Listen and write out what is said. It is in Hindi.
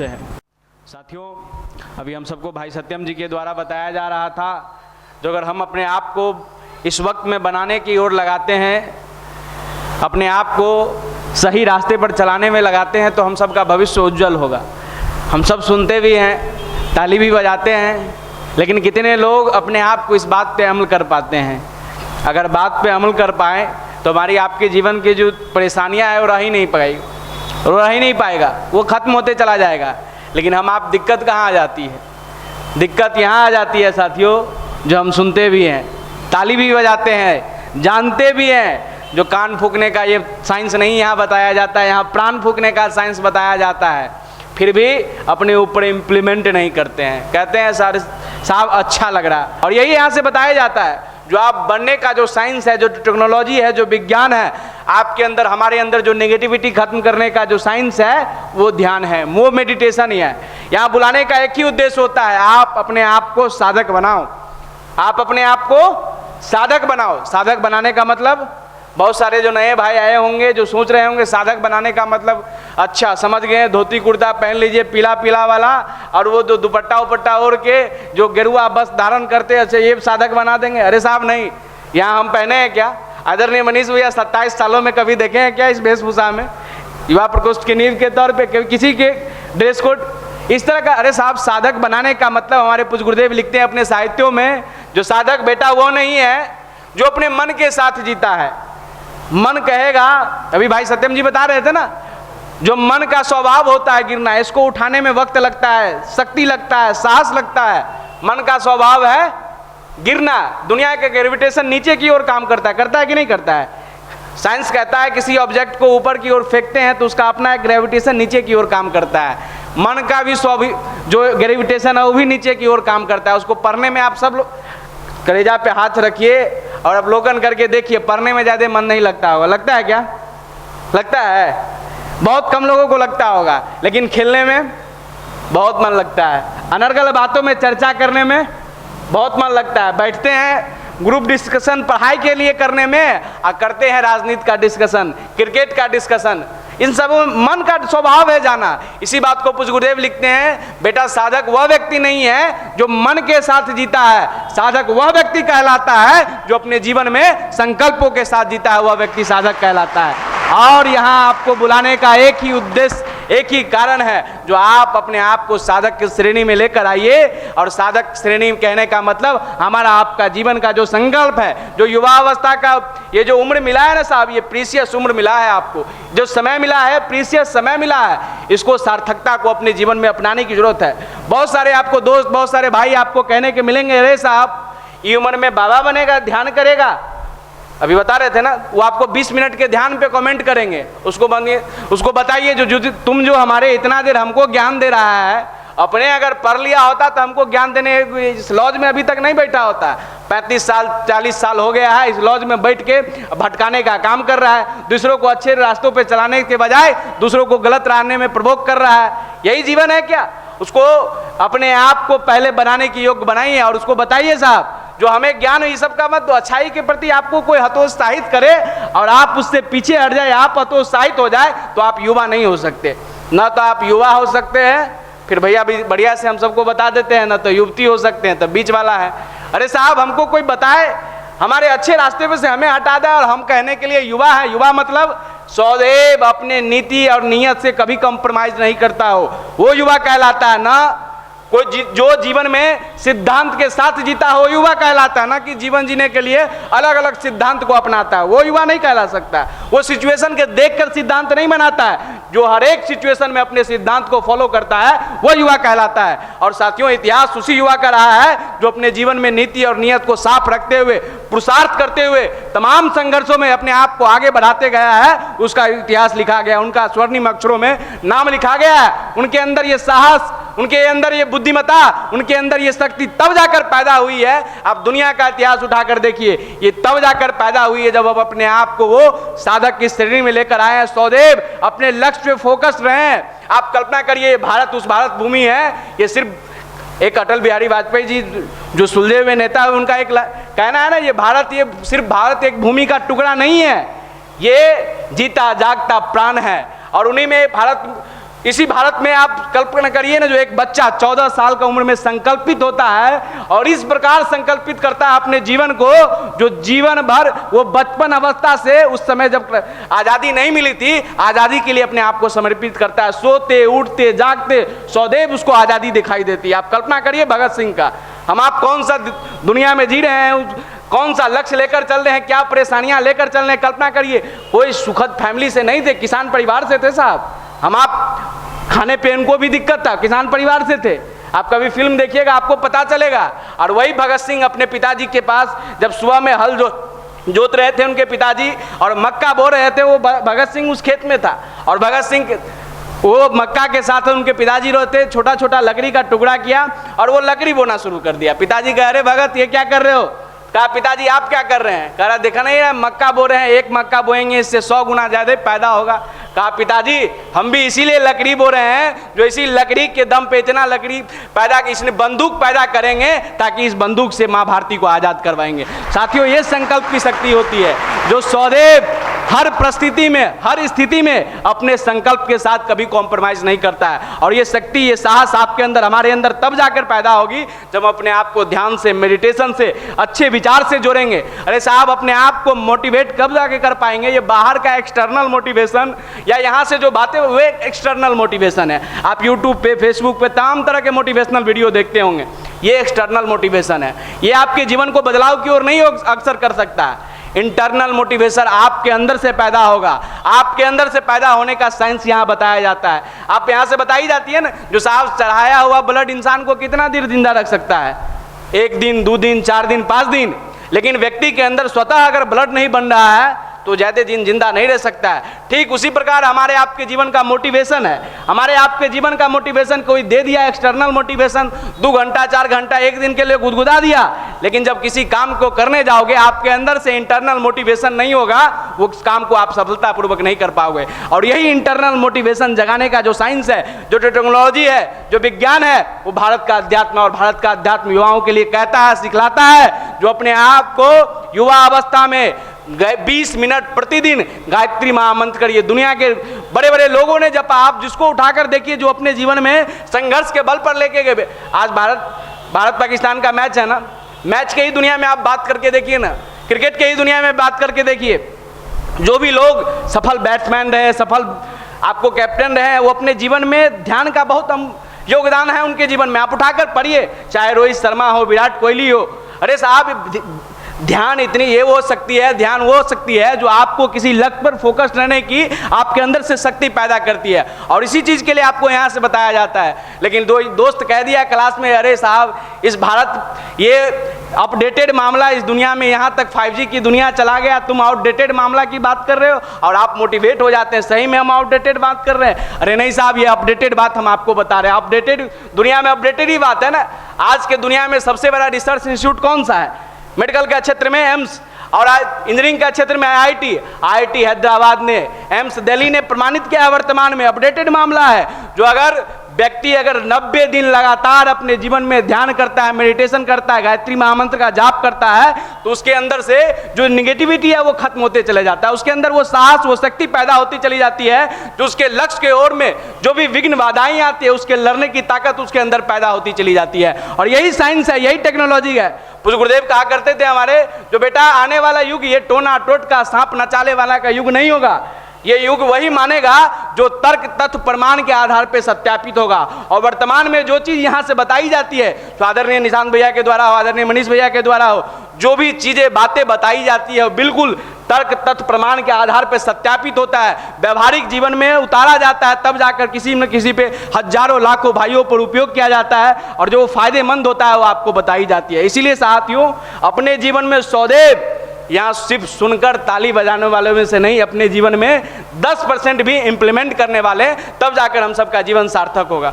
से है। साथियों, अभी हम सबको भाई सत्यम जी के द्वारा बताया जा रहा था, जो अगर हम अपने आप को इस वक्त में बनाने की ओर लगाते हैं, अपने आप को सही रास्ते पर चलाने में लगाते हैं, तो हम सबका भविष्य उज्जवल होगा। हम सब सुनते भी हैं, ताली भी बजाते हैं, लेकिन कितने लोग अपने आप को इस बात पे अमल कर पाते हैं? अगर बात पे अमल कर पाएँ तो हमारी आपके जीवन की जो परेशानियां हैं वो रह ही नहीं पाएगा, वो ख़त्म होते चला जाएगा। लेकिन हम आप दिक्कत कहाँ आ जाती है? दिक्कत यहाँ आ जाती है साथियों, जो हम सुनते भी हैं, ताली भी बजाते हैं, जानते भी हैं, जो कान फूंकने का ये साइंस नहीं यहाँ बताया जाता है, यहाँ प्राण फूंकने का साइंस बताया जाता है, फिर भी अपने ऊपर इम्प्लीमेंट नहीं करते हैं। कहते हैं साहब अच्छा लग रहा है, और यही यहाँ से बताया जाता है। जो आप बनने का जो साइंस है, जो टेक्नोलॉजी है, जो विज्ञान है, आपके अंदर, हमारे अंदर जो नेगेटिविटी खत्म करने का जो साइंस है, वो ध्यान है, वो मेडिटेशन ही है। यहाँ बुलाने का एक ही उद्देश्य होता है, आप अपने आप को साधक बनाओ। आप अपने आप को साधक बनाओ। साधक बनाने का मतलब, बहुत सारे जो नए भाई आए होंगे जो सोच रहे होंगे साधक बनाने का मतलब, अच्छा समझ गए, धोती कुर्ता पहन लीजिए पीला पीला वाला, और वो जो दुपट्टा उपट्टा ओढ़ के जो गेरुआ बस धारण करते हैं, अच्छा ये साधक बना देंगे? अरे साहब नहीं, यहाँ हम पहने हैं क्या? आदरणीय मनीष भैया 27 सालों में कभी देखे हैं क्या इस वेशभूषा में, युवा प्रकोष्ठ की नींव के तौर पर किसी के ड्रेस कोड इस तरह का? अरे साहब, साधक बनाने का मतलब, हमारे पूज्य गुरुदेव लिखते हैं अपने साहित्यों में, जो साधक बेटा वो नहीं है जो अपने मन के साथ जीता है। मन कहेगा, अभी भाई सत्यम जी बता रहे थे ना, जो मन का स्वभाव होता है गिरना, इसको उठाने में वक्त लगता है, शक्ति लगता है, साहस लगता है। मन का स्वभाव है गिरना। दुनिया का ग्रेविटेशन नीचे की ओर काम करता है कि नहीं करता है? साइंस कहता है किसी ऑब्जेक्ट को ऊपर की ओर फेंकते हैं तो उसका अपना एक ग्रेविटेशन नीचे की ओर काम करता है। मन का भी जो ग्रेविटेशन है वो भी नीचे की ओर काम करता है। उसको पढ़ने में आप सब लोग कलेजा पे हाथ रखिए और अवलोकन करके देखिए, पढ़ने में ज़्यादा मन नहीं लगता होगा। लगता है क्या? लगता है, बहुत कम लोगों को लगता होगा, लेकिन खेलने में बहुत मन लगता है, अनर्गल बातों में चर्चा करने में बहुत मन लगता है, बैठते हैं ग्रुप डिस्कशन पढ़ाई के लिए करने में, और करते हैं राजनीति का डिस्कशन, क्रिकेट का डिस्कशन, इन सब मन का स्वभाव है जाना। इसी बात को पूज्य गुरुदेव लिखते हैं, बेटा साधक वह व्यक्ति नहीं है जो मन के साथ जीता है, साधक वह व्यक्ति कहलाता है जो अपने जीवन में संकल्पों के साथ जीता है, वह व्यक्ति साधक कहलाता है। और यहाँ आपको बुलाने का एक ही उद्देश्य, एक ही कारण है, जो आप अपने आप को साधक की श्रेणी में लेकर आइए। और साधक श्रेणी कहने का मतलब, हमारा आपका जीवन का जो संकल्प है, जो युवावस्था का ये जो उम्र मिला है ना साहब, ये प्रीशियस उम्र मिला है आपको, जो समय मिला है, प्रीशियस समय मिला है, इसको सार्थकता को अपने जीवन में अपनाने की जरूरत है। बहुत सारे आपको दोस्त, बहुत सारे भाई आपको कहने के मिलेंगे, अरे साहब ये उम्र में बाबा बनेगा, ध्यान करेगा। अभी बता रहे थे ना, वो आपको 20 मिनट के ध्यान पे कमेंट करेंगे, उसको बताइए जो तुम जो हमारे इतना देर हमको ज्ञान दे रहा है, अपने अगर पढ़ लिया होता तो हमको ज्ञान देने इस लॉज में अभी तक नहीं बैठा होता। 35 साल 40 साल हो गया है इस लॉज में बैठ के भटकाने का काम कर रहा है, दूसरों को अच्छे रास्तों पे चलाने के बजाय दूसरों को गलत रास्ते में प्रवोक कर रहा है। यही जीवन है क्या? उसको अपने आप को पहले बनाने की योग्य बनाइए और उसको बताइए साहब, जो हमें ज्ञान है ये सब का मत दो, अच्छाई के प्रति आपको कोई हतोत्साहित करे और आप उससे पीछे हट जाए, आप हतोत्साहित हो जाए, तो आप युवा नहीं हो सकते। न तो आप युवा हो सकते हैं, फिर भैया भी बढ़िया से हम सबको बता देते हैं, ना तो युवती हो सकते हैं, तो बीच वाला है। अरे साहब, हमको कोई बताए, हमारे अच्छे रास्ते पे से हमें हटा दे और हम कहने के लिए युवा है। युवा मतलब सदैव अपने नीति और नियत से कभी कॉम्प्रोमाइज नहीं करता हो, वो युवा कहलाता है। ना कोई जो जीवन में सिद्धांत के साथ जीता हो युवा कहलाता है, ना कि जीवन जीने के लिए अलग अलग सिद्धांत को अपनाता है, वो युवा नहीं कहला सकता। वो सिचुएशन के देखकर सिद्धांत नहीं बनाता है, जो हर एक सिचुएशन में अपने सिद्धांत को फॉलो करता है वो युवा कहलाता है। और साथियों, इतिहास उसी युवा का रहा है जो अपने जीवन में नीति और नियत को साफ रखते हुए, पुरुषार्थ करते हुए, तमाम संघर्षों में अपने आप को आगे बढ़ाते गया है, उसका इतिहास लिखा गया, उनका स्वर्णिम अक्षरों में नाम लिखा गया है। उनके अंदर ये साहस, उनके अंदर ये बुद्धिमत्ता, उनके अंदर ये शक्ति तब जाकर पैदा हुई है। आप दुनिया का इतिहास उठाकर देखिए, ये तब जाकर पैदा हुई है जब आप अपने आप को वो साधक की श्रेणी में लेकर आए हैं, सदैव अपने लक्ष्य पे फोकस रहे। आप कल्पना करिए, भारत उस भारत भूमि है, ये सिर्फ एक अटल बिहारी वाजपेयी जी जो सुलझे हुए नेता है, उनका एक कहना है ना, ये भारत, ये सिर्फ भारत एक भूमि का टुकड़ा नहीं है, ये जीता जागता प्राण है। और उन्हीं में भारत इसी भारत में आप कल्पना करिए ना, जो एक बच्चा 14 साल का उम्र में संकल्पित होता है और इस प्रकार संकल्पित करता है अपने जीवन को, जो जीवन भर वो बचपन अवस्था से, उस समय जब आज़ादी नहीं मिली थी, आज़ादी के लिए अपने आप को समर्पित करता है। सोते उठते जागते सदैव उसको आज़ादी दिखाई देती है। आप कल्पना करिए भगत सिंह का, हम आप कौन सा दुनिया में जी रहे हैं, कौन सा लक्ष्य लेकर चल रहे हैं, क्या परेशानियां लेकर चल रहे हैं। कल्पना करिए, कोई सुखद फैमिली से नहीं थे, किसान परिवार से थे साहब। हम आप खाने पीने को भी दिक्कत था, किसान परिवार से थे। आप कभी फिल्म देखिएगा आपको पता चलेगा। और वही भगत सिंह अपने पिताजी के पास जब सुबह में हल जोत रहे थे उनके पिताजी और मक्का बो रहे थे, वो भगत सिंह उस खेत में था और भगत सिंह वो मक्का के साथ उनके पिताजी रहते, छोटा छोटा लकड़ी का टुकड़ा किया और वो लकड़ी बोना शुरू कर दिया। पिताजी कह रहे भगत ये क्या कर रहे हो? कहा पिताजी आप क्या कर रहे हैं? कह रहा देखा नहीं है मक्का बो रहे हैं, एक मक्का बोएंगे इससे 100 गुना ज्यादा पैदा होगा। कहा पिताजी हम भी इसीलिए लकड़ी बो रहे हैं, जो इसी लकड़ी के दम पे इतना लकड़ी पैदा, इसने बंदूक पैदा करेंगे ताकि इस बंदूक से माँ भारती को आज़ाद करवाएंगे। साथियों, ये संकल्प की शक्ति होती है जो सदैव हर परिस्थिति में, हर स्थिति में अपने संकल्प के साथ कभी कॉम्प्रोमाइज नहीं करता है। और ये शक्ति, ये साहस आपके अंदर, हमारे अंदर तब जाकर पैदा होगी जब अपने आप को ध्यान से, मेडिटेशन से, अच्छे विचार से जोड़ेंगे। अरे साहब, अपने आप को मोटिवेट कब जाके कर पाएंगे? ये बाहर का एक्सटर्नल मोटिवेशन या यहाँ से जो बातें, वे एक्सटर्नल मोटिवेशन है। आप यूट्यूब पे, फेसबुक पे तमाम तरह के मोटिवेशनल वीडियो देखते होंगे, ये एक्सटर्नल मोटिवेशन है। ये आपके जीवन को बदलाव की ओर नहीं अक्सर कर सकता है। इंटरनल मोटिवेशन आपके अंदर से पैदा होगा। आपके अंदर से पैदा होने का साइंस यहाँ बताया जाता है। आप यहाँ से बताई जाती है ना, जो साहब चढ़ाया हुआ ब्लड इंसान को कितना देर जिंदा रख सकता है? 1 दिन, 2 दिन, 4 दिन, 5 दिन। लेकिन व्यक्ति के अंदर स्वतः अगर ब्लड नहीं बन रहा है तो ज्यादा दिन जिंदा नहीं रह सकता है। ठीक उसी प्रकार हमारे आपके जीवन का मोटिवेशन है। हमारे आपके जीवन का मोटिवेशन कोई दे दिया एक्सटर्नल मोटिवेशन, 2 घंटा 4 घंटा 1 दिन के लिए गुदगुदा दिया, लेकिन जब किसी काम को करने जाओगे आपके अंदर से इंटरनल मोटिवेशन नहीं होगा, वो काम को आप सफलतापूर्वक नहीं कर पाओगे। और यही इंटरनल मोटिवेशन जगाने का जो साइंस है, जो टेक्नोलॉजी है, जो विज्ञान है, वो भारत का अध्यात्म, और भारत का अध्यात्म युवाओं के लिए कहता है, सिखलाता है, जो अपने आप को युवा अवस्था में 20 मिनट प्रतिदिन गायत्री महामंत्र करिए। दुनिया के बड़े बड़े लोगों ने जपा, आप जिसको उठाकर देखिए, जो अपने जीवन में संघर्ष के बल पर लेके गए। आज भारत पाकिस्तान का मैच है ना, मैच के ही दुनिया में आप बात करके देखिए ना, क्रिकेट के ही दुनिया में बात करके देखिए, जो भी लोग सफल बैट्समैन रहे, सफल आपको कैप्टन रहे, वो अपने जीवन में ध्यान का बहुत योगदान है उनके जीवन में। आप उठाकर पढ़िए, चाहे रोहित शर्मा हो, विराट कोहली हो। अरे साहब, ध्यान इतनी ये वो शक्ति है, ध्यान वो शक्ति है जो आपको किसी लक्ष्य पर फोकस रहने की आपके अंदर से शक्ति पैदा करती है। और इसी चीज़ के लिए आपको यहाँ से बताया जाता है। लेकिन दोस्त कह दिया क्लास में, अरे साहब इस भारत, ये अपडेटेड मामला इस दुनिया में, यहाँ तक 5G की दुनिया चला गया, तुम आउटडेटेड मामला की बात कर रहे हो और आप मोटिवेट हो जाते हैं। सही में हम आउटडेटेड बात कर रहे हैं? अरे नहीं साहब, ये अपडेटेड बात हम आपको बता रहे हैं। अपडेटेड दुनिया में अपडेटेड ही बात है ना। आज के दुनिया में सबसे बड़ा रिसर्च इंस्टीट्यूट कौन सा है? मेडिकल के क्षेत्र में एम्स, और इंजीनियरिंग के क्षेत्र में IIT हैदराबाद ने, एम्स दिल्ली ने प्रमाणित किया है। वर्तमान में अपडेटेड मामला है, जो अगर व्यक्ति 90 दिन लगातार अपने जीवन में ध्यान करता है, मेडिटेशन करता है, गायत्री महामंत्र का जाप करता है, तो उसके अंदर से जो निगेटिविटी है वो खत्म होते चले जाता है। उसके अंदर वो साहस, वो शक्ति पैदा होती चली जाती है, जो उसके लक्ष्य के ओर में जो भी विघ्न बाधाएं आती है, उसके लड़ने की ताकत उसके अंदर पैदा होती चली जाती है। और यही साइंस है, यही टेक्नोलॉजी है। पूज्य गुरुदेव कहा करते थे हमारे, जो बेटा आने वाला युग ये टोना टोटका सांप नचाले वाला का युग नहीं होगा। ये युग वही मानेगा जो तर्क तथ्य प्रमाण के आधार पर सत्यापित होगा। और वर्तमान में जो चीज यहाँ से बताई जाती है, तो आदरणीय निशांत भैया के द्वारा हो, आदरणीय मनीष भैया के द्वारा हो, जो भी चीजें बातें बताई जाती है, बिल्कुल तर्क तथ्य प्रमाण के आधार पर सत्यापित होता है, व्यवहारिक जीवन में उतारा जाता है, तब जाकर किसी न किसी पे हजारों लाखों भाइयों पर उपयोग किया जाता है, और जो फायदेमंद होता है वो आपको बताई जाती है। इसीलिए साथियों, अपने जीवन में सदैव यहाँ सिर्फ सुनकर ताली बजाने वालों में से नहीं, अपने जीवन में 10% भी इंप्लीमेंट करने वाले, तब जाकर हम सबका जीवन सार्थक होगा।